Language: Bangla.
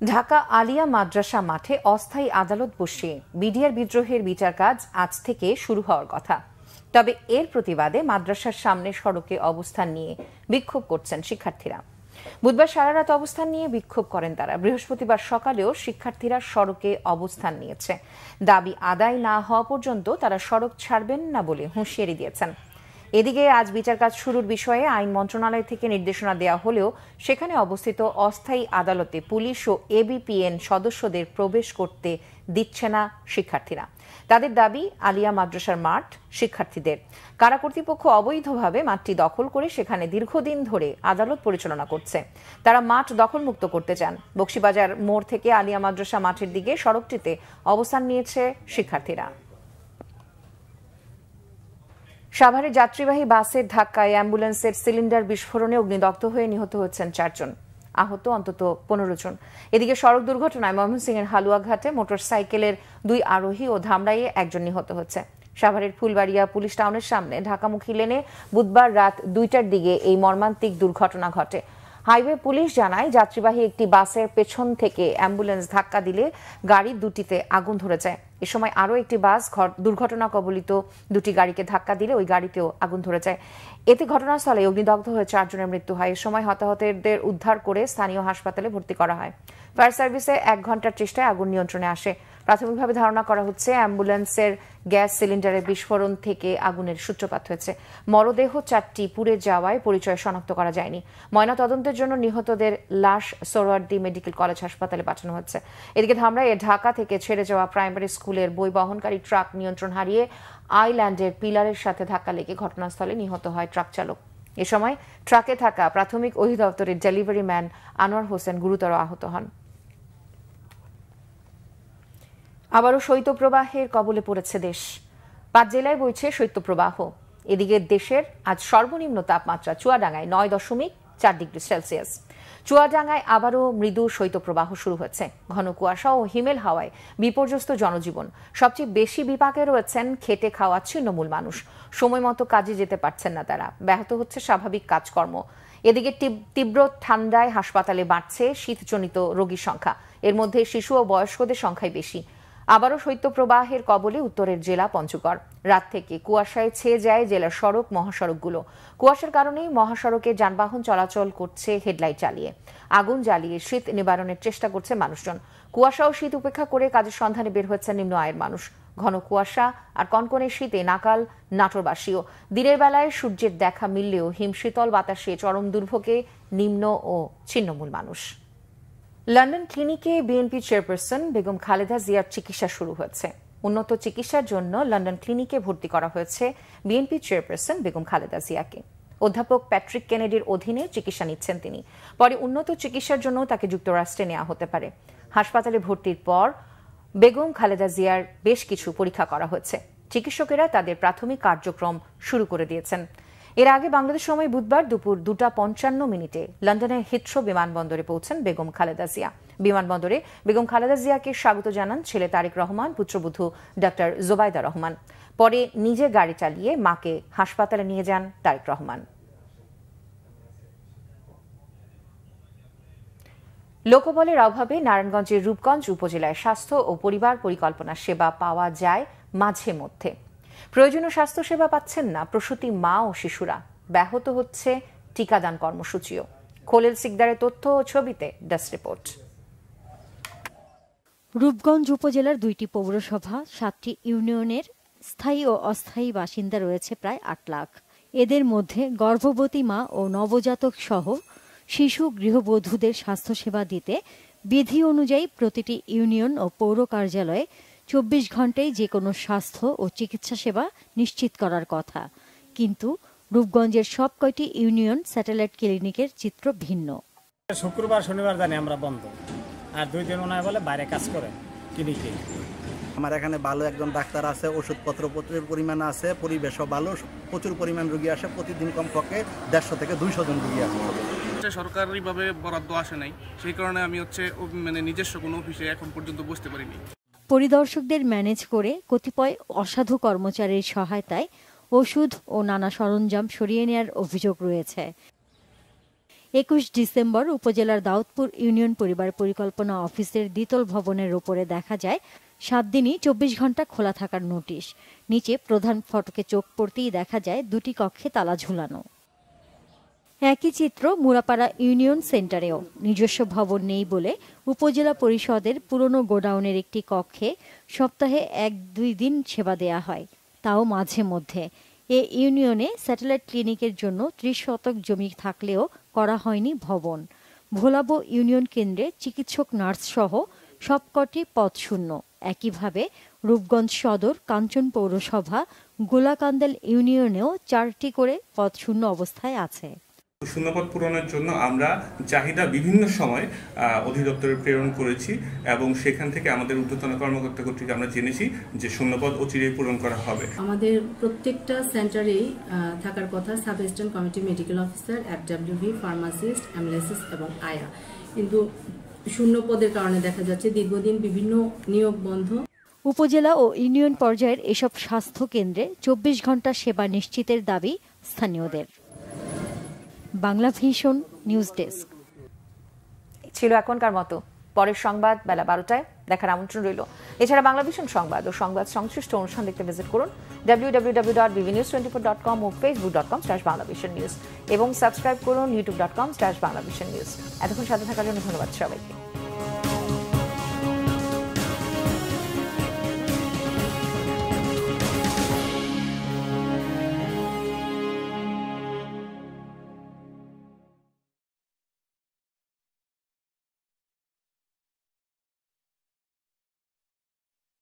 ঢাকা আলিয়া মাদ্রাসা মাঠে অস্থায়ী আদালত বসিয়ে বিডিআর বিদ্রোহের বিচার কাজ আজ থেকে শুরু হওয়ার কথা। তবে এর প্রতিবাদে মাদ্রাসার সামনে সড়কে অবস্থান নিয়ে বিক্ষোভ করছেন শিক্ষার্থীরা। বুধবার সারা রাত অবস্থান নিয়ে বিক্ষোভ করেন তারা। বৃহস্পতিবার সকালেও শিক্ষার্থীরা সড়কে অবস্থান নিয়েছে। দাবি আদায় না হওয়া পর্যন্ত তারা সড়ক ছাড়বেন না বলে হুঁশিয়ারি দিয়েছেন। এদিকে আজ বিচার কাজ শুরুর বিষয়ে আইন মন্ত্রণালয় থেকে নির্দেশনা দেওয়া হলেও সেখানে অবস্থিত অস্থায়ী আদালতে পুলিশ ও এবিপিএন সদস্যদের প্রবেশ করতে দিচ্ছে না শিক্ষার্থীরা। তাদের দাবি, আলিয়া মাদ্রাসার মাঠ শিক্ষার্থীদের। কারা কর্তৃপক্ষ অবৈধভাবে মাঠটি দখল করে সেখানে দীর্ঘদিন ধরে আদালত পরিচালনা করছে। তারা মাঠ দখলমুক্ত করতে চান। বকশীবাজার মোড় থেকে আলিয়া মাদ্রাসা মাঠের দিকে সড়কটিতে অবস্থান নিয়েছে শিক্ষার্থীরা। সাভারে যাত্রীবাহী বাসের ধাক্কায় অ্যাম্বুলেন্সের সিলিন্ডার বিস্ফোরণে অগ্নিদগ্ধ হয়ে নিহত হয়েছেন 4 জন, আহত অন্তত 15 জন। এদিকে সড়ক দুর্ঘটনায় ময়মনসিংহের হালুয়াঘাটে মোটরসাইকেলের 2 আরোহী ও ধামরাইয়ে 1 জন নিহত হচ্ছে। সাভারের ফুলবাড়িয়া পুলিশ টাউনের সামনে ঢাকামুখী লেনে বুধবার রাত 2টার দিকে এই মর্মান্তিক দুর্ঘটনা ঘটে। হাইওয়ে পুলিশ জানায়, যাত্রীবাহী একটি বাসের পেছন থেকে অ্যাম্বুলেন্স ধাক্কা দিলে গাড়ি দুটিতে আগুন ধরে যায়। এ সময় আরও একটি বাস দুর্ঘটনা কবলিত দুটি গাড়িকে ধাক্কা দিলে ওই গাড়িতেও আগুন ধরে যায়। এতে ঘটনাস্থলে অগ্নিদগ্ধ হয়ে 4 জনের মৃত্যু হয়। এ সময় হতাহতদের উদ্ধার করে স্থানীয় হাসপাতালে ভর্তি করা হয়। ফায়ার সার্ভিসে 1 ঘন্টার চেষ্টায় আগুন নিয়ন্ত্রণে আসে। প্রাথমিকভাবে ধারণা করা হচ্ছে অ্যাম্বুলেন্সের গ্যাস সিলিন্ডারের বিস্ফোরণ থেকে আগুনের সূত্রপাত হয়েছে। মরদেহ 4টি পুড়ে যাওয়ায় পরিচয় শনাক্ত করা যায়নি। ময়নাতদন্তের জন্য নিহতদের লাশ সোহরাওয়ার্দী মেডিকেল কলেজ হাসপাতালে পাঠানো হচ্ছে। এদিকে ধামরাইয়ে ঢাকা থেকে ছেড়ে যাওয়া প্রাইমারি স্কুলের বই বহনকারী ট্রাক নিয়ন্ত্রণ হারিয়ে আইল্যান্ডের পিলারের সাথে ধাক্কা লেগে ঘটনাস্থলে নিহত হয় ট্রাক চালক। এ সময় ট্রাকে থাকা প্রাথমিক অধিদপ্তরের ডেলিভারি ম্যান আনোয়ার হোসেন গুরুতর আহত হন। আবারও শৈত্যপ্রবাহের কবলে পড়েছে দেশ। 5 জেলায় বইছে শৈত্যপ্রবাহ। এদিকে দেশের আজ সর্বনিম্ন তাপমাত্রা চুয়াডাঙ্গায় 9.4 ডিগ্রি সেলসিয়াস। চুয়াডাঙ্গায় আবারও মৃদু শৈত্যপ্রবাহ শুরু হয়েছে। ঘন কুয়াশা ও হিমেল হাওয়ায় বিপর্যস্ত জনজীবন। সবচেয়ে বেশি বিপাকে রয়েছেন খেটে খাওয়া ছিন্নমূল মানুষ। সময় মতো কাজে যেতে পারছেন না তারা। ব্যাহত হচ্ছে স্বাভাবিক কাজকর্ম। এদিকে তীব্র ঠান্ডায় হাসপাতালে বাড়ছে শীতজনিত রোগীর সংখ্যা। এর মধ্যে শিশু ও বয়স্কদের সংখ্যাই বেশি। আবারও শৈত্যপ্রবাহের কবলে উত্তরের জেলা পঞ্চগড়। রাত থেকে কুয়াশায় ছেয়ে যায় জেলার সড়ক মহাসড়কগুলো। কুয়াশার কারণেই মহাসড়কে যানবাহন চলাচল করছে হেডলাইট জ্বালিয়ে। আগুন জ্বালিয়ে শীত নিবারণের চেষ্টা করছে মানুষজন। কুয়াশা ও শীত উপেক্ষা করে কাজের সন্ধানে বের হচ্ছে নিম্ন আয়ের মানুষ। ঘন কুয়াশা আর কনকনে শীতে নাকাল নাটোরবাসীও। দিনের বেলায় সূর্যের দেখা মিললেও হিমশীতল বাতাসে চরম দুর্ভোগে নিম্ন ও ছিন্নমূল মানুষ। লন্ডন ক্লিনিকে বিএনপি চেয়ারপারসন বেগম খালেদা জিয়ার চিকিৎসা শুরু হয়েছে। উন্নত চিকিৎসার জন্য লন্ডন ক্লিনিকে ভর্তি করা হয়েছে বিএনপি চেয়ারপারসন বেগম খালেদা জিয়াকে। অধ্যাপক প্যাট্রিক কেনেডির অধীনে চিকিৎসা নিচ্ছেন তিনি। পরে উন্নত চিকিৎসার জন্য তাকে যুক্তরাষ্ট্রে নেওয়া হতে পারে। হাসপাতালে ভর্তির পর বেগম খালেদা জিয়ার বেশ কিছু পরীক্ষা করা হয়েছে। চিকিৎসকেরা তাদের প্রাথমিক কার্যক্রম শুরু করে দিয়েছেন। এর আগে বাংলাদেশ সময় বুধবার দুপুর 2:55 লন্ডনের হিথ্রো বিমানবন্দরে পৌঁছেন বেগম খালেদা জিয়া। বিমানবন্দরে বেগম খালেদা জিয়াকে স্বাগত জানান ছেলে তারেক রহমান, পুত্রবধূ ডাক্তার জোবাইদা রহমান। পরে নিজে গাড়ি চালিয়ে মাকে হাসপাতালে নিয়ে যান তারেক রহমান। লোকবলের অভাবে নারায়ণগঞ্জের রূপগঞ্জ উপজেলায় স্বাস্থ্য ও পরিবার পরিকল্পনা সেবা পাওয়া যায় মাঝে মধ্যে। প্রয়োজনীয় স্বাস্থ্যসেবা পাচ্ছেন না প্রসূতি মা ও শিশুরা। ব্যাহত হচ্ছে টিকাদান কর্মসূচিও। খোলেল সিকদারের তথ্য ও ছবিতে ডেস্ক রিপোর্ট। রূপগঞ্জ উপজেলার 2টি পৌরসভা, 7টি ইউনিয়নের স্থায়ী ও অস্থায়ী বাসিন্দা রয়েছে প্রায় 8 লাখ। এদের মধ্যে গর্ভবতী মা ও নবজাতক সহ শিশু গৃহবধূদের স্বাস্থ্যসেবা দিতে বিধি অনুযায়ী প্রতিটি ইউনিয়ন ও পৌর কার্যালয়ে 24 ঘন্টায় যে কোনো স্বাস্থ্য ও চিকিৎসা সেবা নিশ্চিত করার কথা। কিন্তু রূপগঞ্জের সব কয়টি ইউনিয়ন স্যাটেলাইট ক্লিনিকের চিত্র ভিন্ন। শুক্রবার শনিবার জানি আমরা বন্ধ, আর 2 দিন মনে হয় বলে বাইরে কাজ করে ক্লিনিকে। আমার এখানে ভালো একজন ডাক্তার আছে, ওষুধপত্র প্রচুর পরিমাণে আছে, পরিবেশও ভালো, প্রচুর পরিমাণ রোগী আসে। প্রতিদিন কমপক্ষে 150 থেকে 200 জন রোগী আসে। সরকারিভাবে বরাদ্দ আসে নাই, সেই কারণে আমি নিজস্ব কোনো অফিসে এখন পর্যন্ত বসতে পারিনি। পরিদর্শকদের ম্যানেজ করে কতিপয় অসাধু কর্মচারীর সহায়তায় ওষুধ ও নানা সরঞ্জাম সরিয়ে নেওয়ার অভিযোগ রয়েছে। 21 ডিসেম্বর উপজেলার দাউদপুর ইউনিয়ন পরিবার পরিকল্পনা অফিসের দ্বিতল ভবনের ওপরে দেখা যায় 7 দিনই 24 ঘন্টা খোলা থাকার নোটিশ। নিচে প্রধান ফটকে চোখ পড়তেই দেখা যায় 2টি কক্ষে তালা ঝুলানো। একই চিত্র মুরাপাড়া ইউনিয়ন সেন্টারেও। নিজস্ব ভবন নেই বলে উপজেলা পরিষদের পুরনো গোডাউনের একটি কক্ষে সপ্তাহে 1-2 দিন সেবা দেয়া হয়, তাও মাঝে মধ্যে। এ ইউনিয়নে স্যাটেলাইট ক্লিনিকের জন্য 30 শতক জমি থাকলেও করা হয়নি ভবন। ভোলাবো ইউনিয়ন কেন্দ্রে চিকিৎসক নার্স সহ সবকটি পদ শূন্য। একইভাবে রূপগঞ্জ সদর, কাঞ্চন পৌরসভা, গোলাকান্দাল ইউনিয়নেও 4টি করে পদ শূন্য অবস্থায় আছে। শূন্যপদ পূরণের জন্য আমরা চাহিদা বিভিন্ন সময় অধিদপ্তরে প্রেরণ করেছি এবং সেখান থেকে আমাদের ঊর্ধ্বতন কর্মকর্তা কর্তৃক আমরা জেনেছি যে শূন্যপদ অচিরেই পূরণ করা হবে। আমাদের প্রত্যেকটা সেন্টারেই থাকার কথা sub assistant committee medical officer, FWV, pharmacist, ambulancist এবং আয়া, কিন্তু শূন্য পদের কারণে দেখা যাচ্ছে দীর্ঘদিন বিভিন্ন নিয়োগ বন্ধ। উপজেলা ও ইউনিয়ন পর্যায়ের এসব স্বাস্থ্য কেন্দ্রে 24 ঘন্টা সেবা নিশ্চিতের দাবি স্থানীয়দের। Bangla vision news desk. ছিল এখনকার মতো। পরের সংবাদ বেলা 12টায় দেখার আমন্ত্রণ রইল। এছাড়া বাংলা ভিশন সংবাদ ও সংবাদ সংশ্লিষ্ট অনুষ্ঠান দেখতে ভিজিট করুন www.bbnews24.com ও facebook.com/banglavisionnews এবং সাবস্ক্রাইব করুন youtube.com/banglavisionnews। এতক্ষণ সাথে থাকার জন্য ধন্যবাদ সবাইকে।